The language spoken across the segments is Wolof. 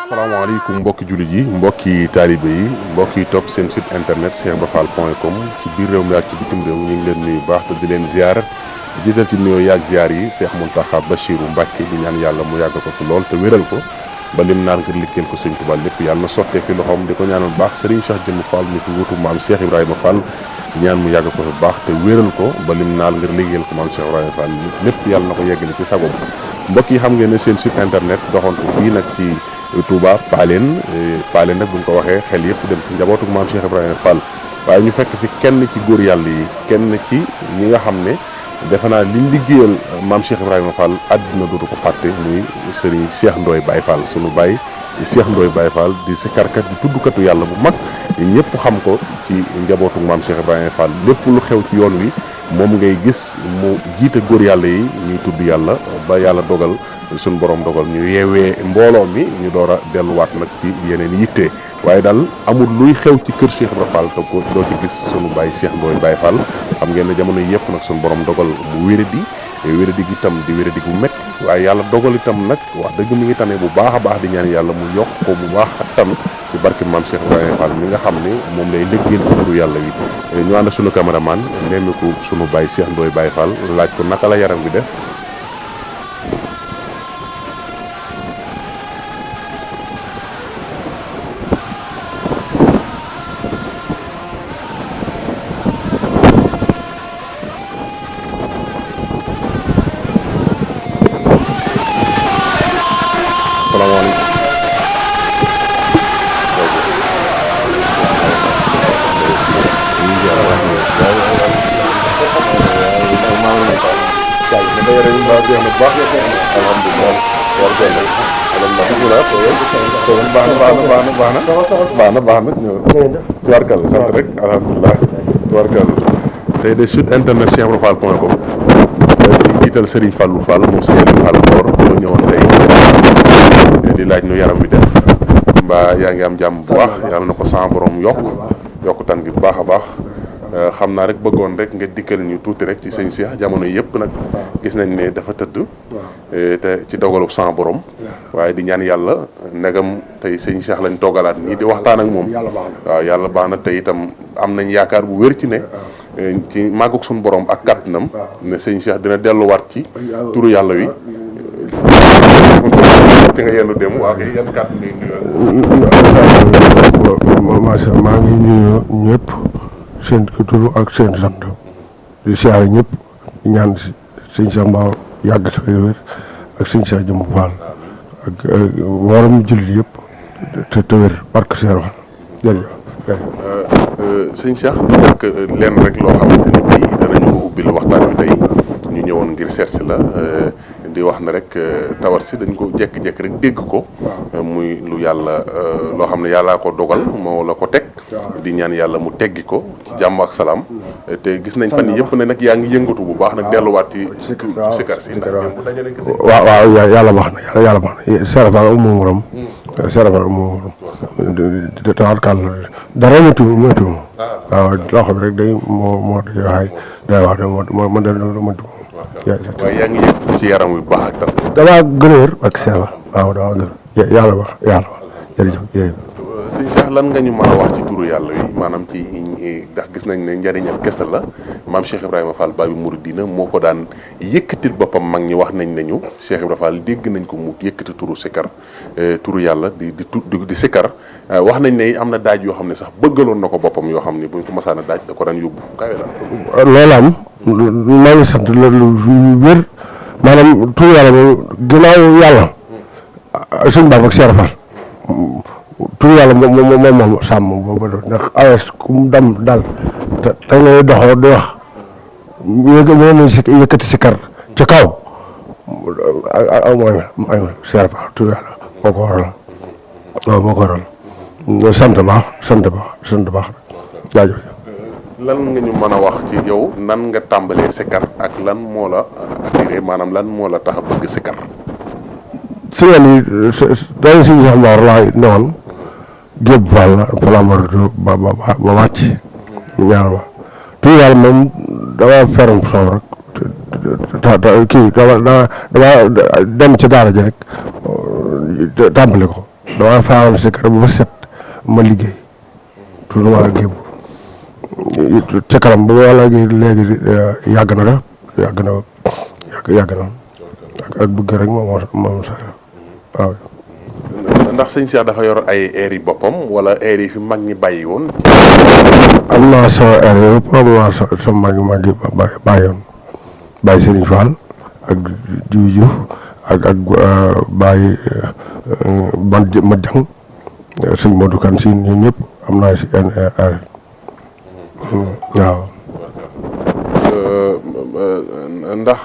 salaamaaleykum mbokki jullit yi mbokki taalibe yi mbokk yi topp seen site internet cheikhibrafall.com ci biir réew mi ak ci bitim réew ñu ngi leen nuyu baax te di leen ziar di jiital ci nuyoo yaag ziar yi Cheikh Mountakha Bachirou Mbacké di ñaan yàlla mu yàgg ko fi lool te wéral ko ba lim naan ngir liggéeyal ko Sëriñ Tuubaa lépp yàlla na sottee fi loxoom di ko ñaanal baax Serigne Cheikh Jëmm Fall mi fi wutu maam Cheikh Ibrahima Fall ñaan mu yàgg ko fi baax te wéral ko ba lim naal ngir liggéeyal ko maam Cheikh Ibrahima Fall lépp yàlla na ko yeggale ci sagom mbokk yi xam ngeen ne seen site internet doxantu fii nag ci Touba Paleen nag buñ ko waxee xel yëpp dem ci njabootu maam Cheikh Ibrahima Fall waaye ñu fekk fi kenn ci góor yàlla yi kenn ci ñi nga xam ne defe naa liñ liggéeyal maam Cheikh Ibrahima Fall àdduna dootu ko fàtte muy Serigne Cheikh Ndoye Baye Fall sunu baay Cheikh Ndoye Baye Fall di sikarkat di tuddkatu yàlla bu mag ñëpp xam ko ci njabootu maam Cheikh Ibrahima Fall lépp lu xew ci yoon wi moom ngay gis mu jiite góor yàlla yi ñuy tudd yàlla ba yàlla dogal suñu borom dogal ñu yeewee mbooloo mi ñu door a delluwaat nag ci yeneen yitte waaye daal amul luy xew ci kër Cheikh Ibrahima Fall te ko doo ci gis sunu baay Cheikh Ndoye Baye Fall xam ngeen ne jamono yëpp nag suñu borom dogal mu wéradi gi itam di wéradi gu métti waaye yàlla dogal itam nag wax dëgg mi ngi tane bu baax a baax di ñaan yàlla mu yokk ko bu baax ak tan ci barke maam Cheikh Ibrahima Fall mi nga xam ne moom lay liggéeyal ci turu yàlla wi ñu ànd sunu caméraman nemmiku sunu baay Cheikh Ndoye Baye Fall laaj ko naka la yaram bi def. baax na ñëw tubaarkàlla sant rek alhamdulilah tubaarkàlla tey de site internet cheikhibrafall.com ci jiital Serigne Fallou Fall moom Serigne Fall Mboor ñoo ñëwoon tey di laaj nu yaram bi def mbaa yaa ngi am jàmm bu baax yàlla na ko sa borom yokk tan gi bu baax a baax xam naa rek bëggoon rek nga dikkal ñu tuuti rek ci sëñ Cheikh jamono yëpp nag gis nañ ne dafa tëdd te ci dogalub sa borom waaye di ñaan yàlla ndegam tey sëñ Cheikh lañ toogalaat nii di waxtaan ak moom waaw yàlla baax na tey itam am nañ yaakaar bu wér ci ne ci màggug suñu borom ak kàttanam ne sëñ Cheikh dina delluwaat ci turu yàlla wi ci nga yendu dem waaw kay yan kàttan ngay nuyoo maa ngi nuyu ñëpp seen tur ak seen sant di siyaare ñëpp di ñaan sëñ Cheikh Mbao yàgg sa wér ak sëñ Cheikh Jëmm Fall ak waram jullit yëpp te wér barke Cheikh wax jërëjëf sëñ Cheikh nekk lenn rek loo xamante ni bii danañu ko ubbil waxtaan wi tey ñu ñëwoon ngir seet si la di wax na rek tawat si dañ ko jekki-jekki rek dégg ko muy lu yàlla loo xam ne yàllaa ko dogal moo la ko teg di ñaan yàlla mu teggi ko ci jàmm ak salaam te gis nañ fan yëpp ne nag yaa ngi yëngatu bu baax nag delluwaat ci sikar si ndax démb dañu nañ ko waaw yàlla baax na yàlla baax na serafal moom morom serafal moom morom tawarkal dara métu waaw loo xam rek day moo waxaay day wax ma dem mëntu waaye yaa ngi yëg ci yaram wi bu baax ak tam damaa gën a wér ak serafal waaw damaa gën yàlla baax jërëjëf sëñ Cheikh lan nga ñu mën a wax ci turu yàlla wi maanaam ci ndax gis nañ ne njariñam kese la maam Cheikh Ibrahima Fall Babi Mouridina moo ko daan yëkkatil boppam mag ñi wax nañ nañu Cheikh Ibrahima Fall dégg nañ ko mu yëkkati turu sikar turu yàlla di sikar wax nañ ne am na daaj yoo xam ne sax bëggaloon na ko boppam yoo xam ne buñ ko masaan a daaj da ko daan yóbbu kawe daal loolu am maa ngi sant loolu wér maanaam turu yàlla moom ginnaaw yàlla sëñ Baba ak Cheikh Fall tur yàlla moom sàmm boobu doon ndax awees ku mu dam dal te ngay doxoo di wax yëkkati si kar ci kaw mooy Cheikh Fall tur yàlla moo ko waral sant baax jaajëf lan nga ñu mën a wax ci yow nan nga tàmbalee sikar ak lan moo la attiré maanaam lan moo la tax a bëgg sikar signal yi dañu si Cheikh Mbao laa newoon Géeb Fall la fa laa ba wàcc ñaan ma tur yàlla moom dama feram soow rek kii dama dem ci daara ji rek tàmbali ko dama faawoon sikar bu ba set ma liggéey tuuti ma géebu ci kanam bu ma léegi yàgg na ak bëgg rek moom sax waaw. ndax sëñ Cheikh dafa yor ay air yi boppam wala air yi fi mag ñi bàyyi woon. am naa sama air yëpp am naa sama mag yi bàyyi woon Baye Serigne Fall ak Jibi Diouf ak Baye ma jàng sëñ Modou Kane si ñun ñëpp am naa si air waaw. ndax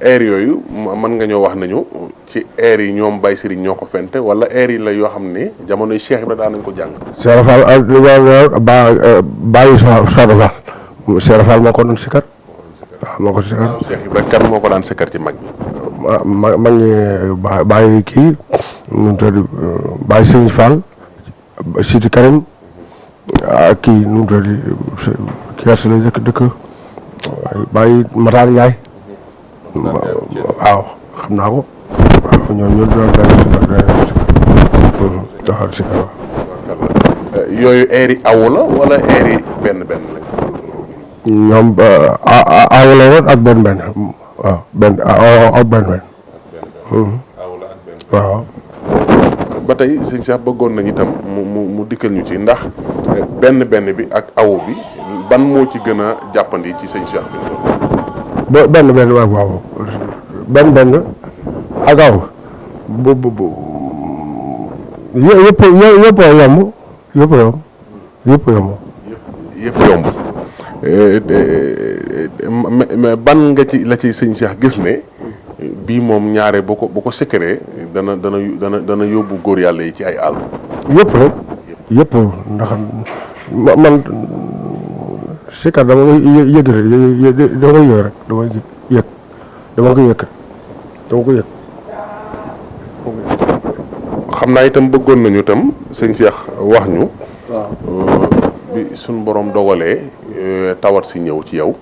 air yooyu mën nga ñoo wax nañu ci air yi ñoom Baye Serigne ñoo ko fente wala air yi la yoo xam ne jamonoy Cheikh Ibra daan nañ ko jàng. Cheikh Fall Baye Soda Fall Cheikh Fall moo ko doon sikar waaw moo ko sikar. Cheikh Ibra kan moo ko daan sikar ci mag ñi. mag ñi Baye kii nu mu tudd Baye Serigne Fall Sidi Karim ak kii nu mu tudd Kees la dëkk Baye Matar Ndiaye waaw xam naa ko waaw ñooñu doon si yooyu air yi awu la wala air yi benn lañ. ñoom awu la woon ak benn waaw ak benn waaw. ba tey sëñ Cheikh bëggoon nañu itam mu dikkal ñu ci ndax benn bi ak awu bi ban moo ci gën a jàppandi ci sëñ Cheikh bi. benn waaw benn ak aw yëpp yomb. ban nga ci la ci sëñ Cheikh gis ne bii moom ñaare bu ko sekkaree dana yóbbu góor yàlla yi ci ay àll. yëpp rek yëpp ndax man sikkar dama koy yëg rek dama ko yëg. xam naa itam bëggoon nañu itam sëñ Cheikh wax ñu. bi suñ borom dogalee tawat si ñëw ci yow.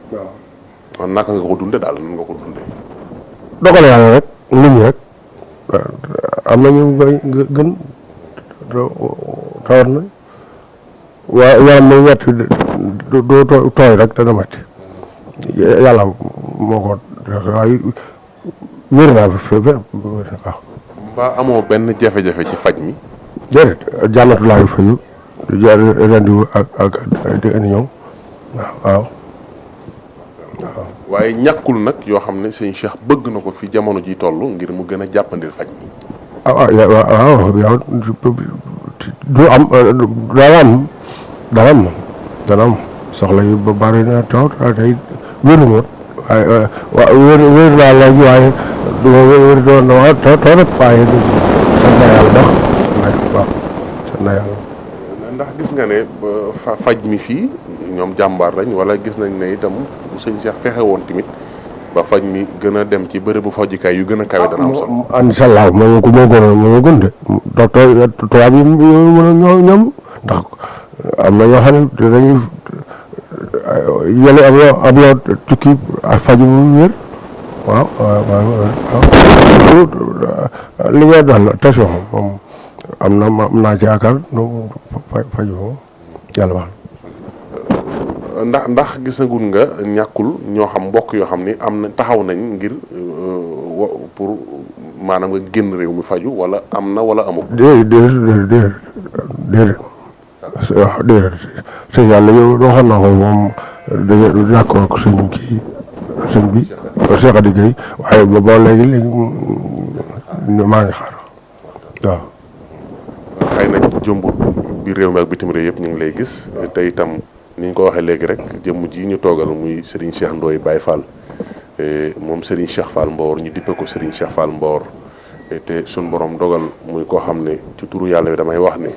waaw naka nga ko dunde daal nan nga ko dunde. dogale yàlla rek nit ñi rek am nañu gën tawat na waaye yaram muy metti doo tooy rek dana metti yàlla moo ko waaye wér naa fi waaw. mbaa amoo benn jafe-jafe ci faj mi. déedéet jànnatu laayu fayu rendi ak di indi ñoom waaw. waaye ñàkkul nag yoo xam ne sëñ Cheikh bëgg na ko fi jamono ji toll ngir mu gën a jàppandil faj mi. waaw yow du am dana am soxla yi ba bari na taw tey wéru ma waaye wér naa léegi waaye du ma wér doon na waaye taw rek waaye sant na yàlla sant na yàlla. ndax gis nga ne faj mi fii ñoom jàmbaar lañ wala gis nañ ne itam bu sëñ Cheikh fexe woon tamit ba faj mi gën a dem ci bërëbu fajukaay yu gën a kawe dana am solo. incha allah moo gën de docteur tubaab yi mën a ñoom ndax am na ñoo xam ne dañuy yële am yoo tukki ak faju bu wér waaw li ngay daal tension moom am naa ci yaakaar no faju moom yàlla wax ndax gisagul nga ñàkkul ñoo xam mbokk yoo xam ni am na taxaw nañ ngir pour maanaam nga génn réew mi faju wala am na wala amul. déedéet waaw déedéet sëñ yàlla yow waxoon naa ko moom dañu d'accord ak sëñ bi Cheikh Adi Gueye waaye ba léegi maa ngi xaar waaw. xëy na jëmbut bi réew mi ak bitim réew yëpp ñu ngi lay gis te itam ni ñu ko waxee léegi rek jëmm ji ñu toogal muy Serigne Cheikh Ndoye Baye Fall moom Serigne Cheikh Fall Mbor ñu dippe ko Serigne Cheikh Fall Mbor te suñ borom dogal muy koo xam ne ci turu yàlla bi damay wax ne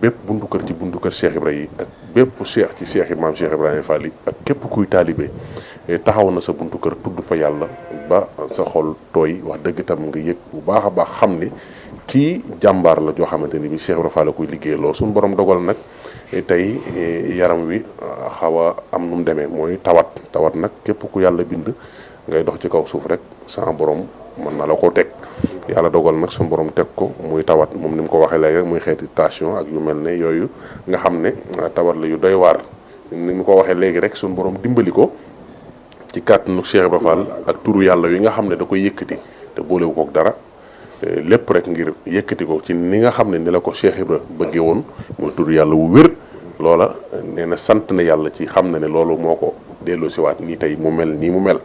bépp buntu kër ci buntu kër Cheikh Ibra yi ak bépp cheikh ci cheikh yi maam Cheikh Ibrahima Fall yi ak képp kuy taalibe taxaw na sa buntu kër tudd fa yàlla ba sa xol tooy wax dëgg itam nga yëg bu baax a baax xam ne kii jàmbaar la joo xamante ni bi Cheikh Ibrahima Fall la koy liggéey lool suñu borom dogal nag tey yaram wi xaw a am nu mu demee mooy tawat nag képp ku yàlla bind ngay dox ci kaw suuf rek sa borom mën na la ko teg yàlla dogal nag suñu borom teg ko muy tawat moom ni mu ko waxee léegi rek muy xeeti tension ak yu mel ne yooyu nga xam ne tawat la yu doy waar ni mu ko waxee léegi rek suñu borom dimbali ko ci kàttanu Cheikh Ibra Fall ak turu yàlla yi nga xam ne da koy yëkkati te boolewu kook dara lépp rek ngir yëkkati ko ci ni nga xam ne ni la ko Cheikh Ibra bëggee woon muy turu yàlla wu wér loola nee na sant na yàlla ci xam na ne loolu moo ko delloo siwaat nii tey mu mel nii mu mel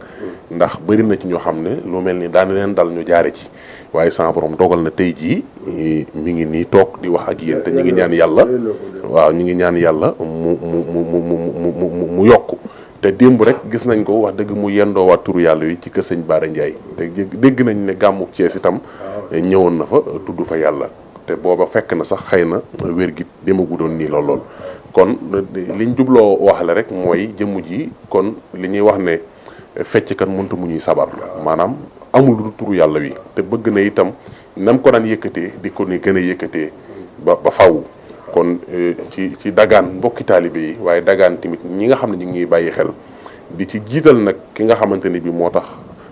ndax bëri na ci ñoo xam ne lu mel ni daan leen dal ñu jaare ci waaye sama borom dogal na tey jii mi ngi nii toog di wax ak yéen te ñu ngi ñaan yàlla waaw ñu ngi ñaan yàlla mu yokk te démb rek gis nañ ko wax dëgg mu yendoo waat turu yàlla yi ci kër sëñ Baara Ndiaye te dégg nañ ne gàmmu Cees itam ñëwoon na fa tudd fa yàlla te booba fekk na sax xëy na wér gi demagu doon nii lool kon liñ jubloo wax la rek mooy jëmm ji kon li ñuy wax ne fecc kan mënta mu ñuy sabar maanaam amul lu turu yàlla wi te bëgg na itam nam ko daan yëkkatee di ko ni gën a yëkkatee ba faw kon ci dagaan mbokki taalibe yi waaye dagaan tamit ñi nga xam ne ñu ngi bàyyi xel di ci jiital nag ki nga xamante ni bi moo tax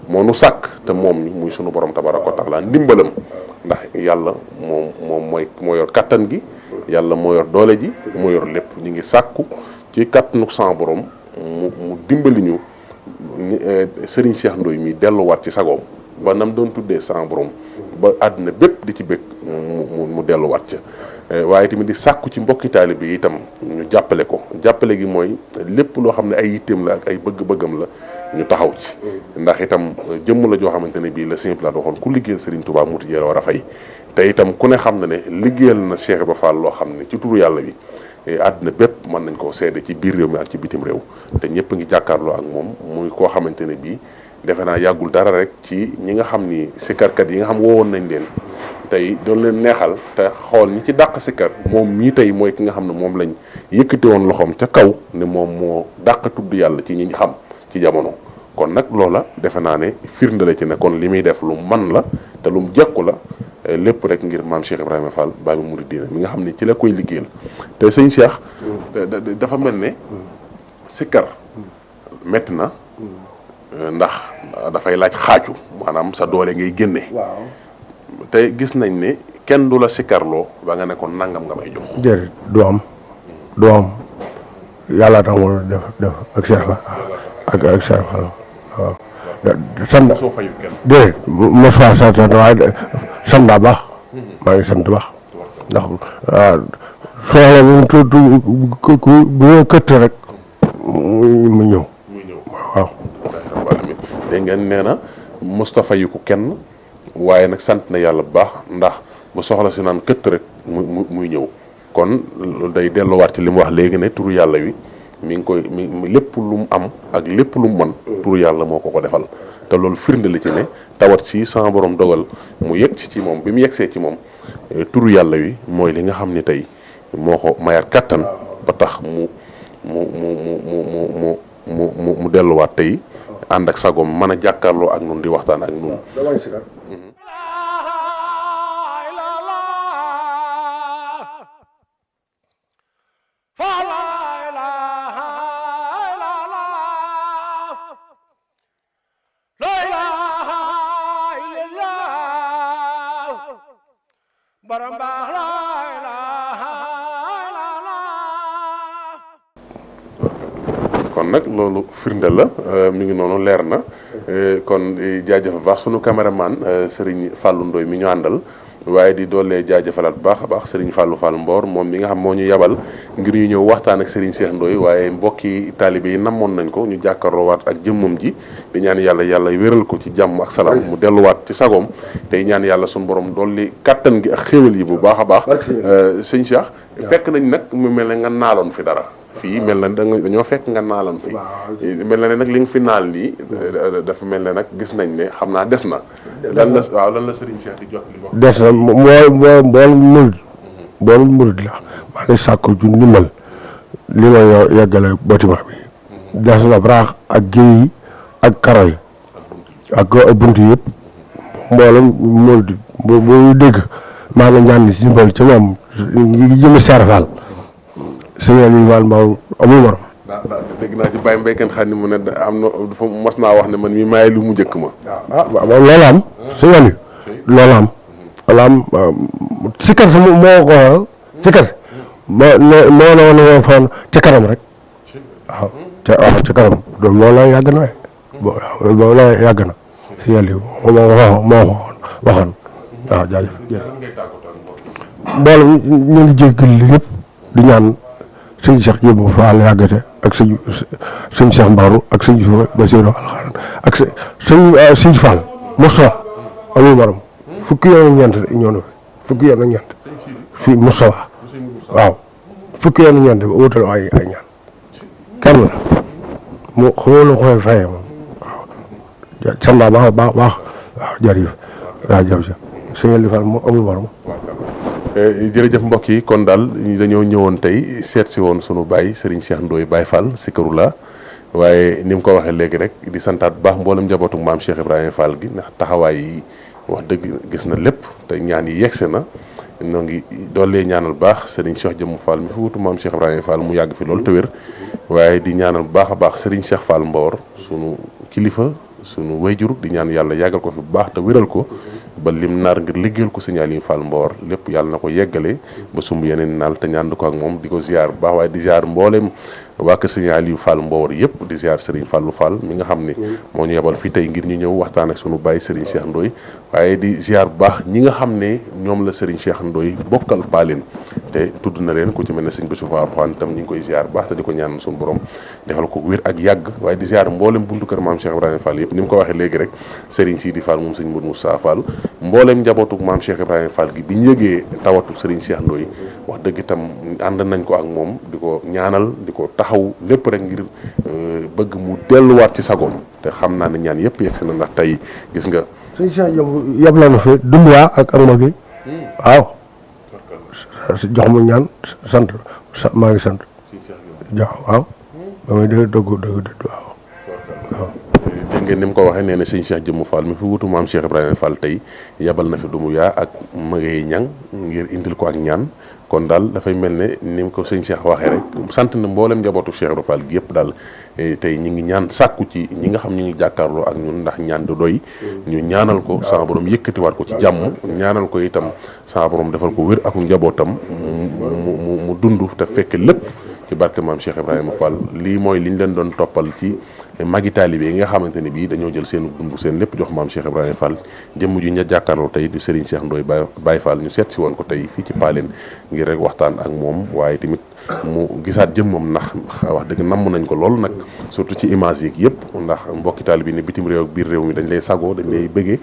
moo nu sàkk te moom ñu muy sunu borom tabaraka wa taala ndimbalam ndax yàlla moom moo yor kattan gi yàlla moo yor doole ji moo yor lépp ñu ngi sàkku ci kattanu sans borom mu dimbali ñu Serigne Cheikh Ndoye mi delluwaat ci sagoom ba nam doon tuddee sans borom ba àdduna bépp di ci bëgg mu delluwaat ca waaye tamit di sàkku ci mbokki taalibe yi itam ñu jàppale ko jàppale gi mooy lépp loo xam ne ay yitteem la ak ay bëgg-bëggam la ñu taxaw ci ndax itam jëmm la joo xamante ne bii la simple la waxoon ku liggéeyal Serigne Touba muti jëla war a fay te itam ku ne xam na ne liggéeyal na Cheikh Ibra Fall loo xam ne ci turu yàlla bi àdduna bépp mën nañ koo seede ci biir réew mi ak ci bitim réew te ñëpp ngi jàkkaarloo ak moom muy koo xamante ne bii defe naa yàggul dara rek ci ñi nga xam ni sikkarkat yi nga xam woowoon nañ leen tey doon leen neexal te xool ñi ci dàq sikkar moom mii tey mooy ki nga xam ne moom lañ yëkkati woon loxoom ca kaw ne moom moo dàq tudd yàlla ci ñi xam ci jamono kon nag loola defe naa ne firnde la ci ne kon li muy def lu man la te lu mu jekku la lépp rek ngir maam Cheikh Ibrahima Fall Baabul Muridiina mi nga xam ne ci la koy liggéeyal te sëñ Cheikh dafa mel ne sikkar metti na ndax dafay laaj xaaju maanaam sa doole ngay génne te gis nañ ne kenn du la sikkarloo ba nga ne ko nangam nga may jox déedéet du am yàlla tangul def ak Cheikh Fall ak Cheikh Fall waaw sant soo fayu kenn déedéet mos faa sant waaye sant daa baax maa ngi sant baax ndax soxla bu ma këtt rek mu ñëw waaw dégg ngeen nee na Moustapha yi ko kenn waaye nag sant na yàlla bu baax ndax bu soxla si naan këtt rek muy ñëw kon day delluwaat ci li mu wax léegi ne turu yàlla wi mi ngi koy mi lépp lu mu am ak lépp lu mu mën turu yàlla moo ko defal te loolu firnde la ci ne tawat si sama borom dogal mu yegg ci moom bi mu yegsee ci moom turu yàlla wi mooy li nga xam ni tey moo ko mayaat kattan ba tax mu delluwaat tey ànd ak sagoom mën a jàkkaarloo ak nun di waxtaan ak nun kon nag loolu firnde la mi ngi noonu leer na kon jaajëfal baax sunu caméraman Serigne Fallou Ndoye mi ñu àndal waaye di doolee jaajëfalaat bu baax a baax Serigne Fallou Fall Mbor moom mi nga xam moo ñu yabal ngir ñu ñëw waxtaan ak Serigne Cheikh Ndoye waaye mbokki taalibe yi namoon nañ ko ñu jàkkaarloowaat ak jëmmam ji di ñaan yàlla wéral ko ci jàmm ak salaam mu delluwaat ci sagoom tey ñaan yàlla sunu borom dolli kattan gi ak xéwal yi bu baax a baax sëñ Cheikh fekk nañ nag mu mel ne nga naaloon fi dara fii mel na dañoo fekk nga naalan fi mel na ne nag li nga fi naal nii dafa mel ne nag gis nañ ne xam naa des na lan la Serigne Cheikh di jot li wax des na bool murid la maa ngi sàkku ju ndimbal li ma yeggale bâtiment bi des na braax ak géej yi ak karo yi ak bunt yëpp mboolem murid boo dégg maa ngi ñaan si ndimbal ci moom ngi jëmi serfal sëñ Aliou Fall Mbaaw amul morom. dégg naa ci Baye Mbaye kan xam ne mu ne am na dafa mas naa wax ne man mi maay lu mu njëkk ma. waaw loolu am sëñ Aliou loolu am sikar moo ko waral sikar moo la woon foon ca kanam rek waaw ca kanam loolu la yàgg na loolu la yàgg na sëñ Aliou moo waxoon waaw jaajëf mboolem ñu ngi jéggal li yëpp di ñaan sëñ Cheikh Jëmb Fall yàggate ak sëñ Cheikh Mbaru ak sëñ Basiru Alxuraan ak sëñ Fall Moustapha amul morom fukki yoon ak ñeent ñoo na fi fukki yoon ak ñeent fii Moustapha waaw fukki yoon ak ñeent ba wutal ay ñaan kenn la mu xoolu koy faye moom waaw samba baax waaw jërëjëf waaw jërëjëf sëñ Aliou Fall moo amul morom. jërëjëf mbokk yi kon daal dañoo ñëwoon tey seet si woon sunu baay Serigne Cheikh Ndoye Baye Fall Zikroulah waaye ni mu ko waxee léegi rek di santaat bu baax mboolem njabootu maam Cheikh Ibrahima Fall gi ndax taxawaay yi wax dëgg gis na lépp te ñaan yi yegse na ñoo ngi doolee ñaanal baax Serigne Cheikh Jëmm Fall mi fi wutu maam Cheikh Ibrahima Fall mu yàgg fi loolu te wér waaye di ñaanal bu baax a baax Serigne Cheikh Fall Mbawar sunu kilifa sunu wayjur di ñaan yàlla yàggal ko fi bu baax te wéral ko ba lim naar ngir liggéeyal ko Serigne Aliou Fall Mbawar lépp yàlla na ko yeggale ba sumb yeneen naal te ñaan ko ak moom di ko ziar bu baax waaye di ziar mboolem waa kër Serigne Aliou Fall Mbawar yëpp di ziar Serigne Fallou Fall mi nga xam ne moo ñu yebal fii tey ngir ñu ñëw waxtaan ak sunu baay Serigne Cheikh Ndoye waaye di ziar bu baax ñi nga xam ne ñoom la Serigne Cheikh Ndoye bokkal paaleen te tudd na leen ku ci mel ne sëñ Bassirou Fall itam ñu ngi koy ziar bu baax te di ko ñaan suñu borom defal ko wér ak yàgg waaye di ziar mboolem buntu kër maam Cheikh Ibrahima Fall yëpp ni mu ko waxee léegi rek Serigne Sidi Fall moom sëñ Mourou Moussa Fall mboolem njabootu maam Cheikh Ibrahima Fall gi bi ñu yëgee tawatu Serigne Cheikh Ndoye wax dëgg itam ànd nañ ko ak moom di ko ñaanal di ko taxaw lépp rek ngir bëgg mu delluwaat ci sagoom te xam naa ne ñaan yëpp yegsi na ndax tey gis nga. sëñ Cheikh Jëmb yab la na fi Dumbuya ak Magui waaw jox mu ñaan sant maa ngi sant jox waaw damay dëgg waaw. dégg ngeen ni mu ko waxee nee na sëñ Cheikh Jëmm Fall mi fi wutu maam Cheikh Ibrahima Fall tey yabal na fi Dumbuya ak Magui ñang ngir indil ko ak ñaan. kon daal dafay mel ne ni mu ko sëñ Cheikh waxee rek sant na mboolem njabootu Cheikh Ibrahima Fall gi yëpp daal tey ñu ngi ñaan sàkku ci ñi nga xam ñu ngi jàkkaarloo ak ñun ndax ñaan du doy ñu ñaanal ko sama borom yëkkatiwaat ko ci jàmm ñaanal ko itam sama borom defal ko wér ak njabootam mu dund te fekk lépp ci barke maam Cheikh Ibrahima Fall lii mooy li ñu leen doon toppal ci magi taalibe yi nga xamante ne bii dañoo jël seen dund seen lépp jox maam Cheikh Ibrahima Fall jëmm ju ña jàkkaarloo tey di Serigne Cheikh Ndoye Baye Fall ñu seet si woon ko tey fii ci Paaleen ngir rek waxtaan ak moom waaye tamit mu gisaat jëmmam ndax wax dëgg namm nañ ko lool nag surtout ci image yi yëpp ndax mbokki taalibe yi ne bitim réew ak biir réew mi dañ lay sagoo dañ lay bëggee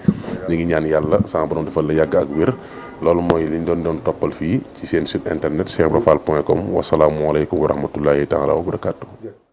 ñu ngi ñaan yàlla sama borom defal la yàgg ak wér loolu mooy li ñu doon toppal fii ci seen site internet cheikhibrafall.com wasalaamualeykum wa rahmatullahi taala wa barakatuh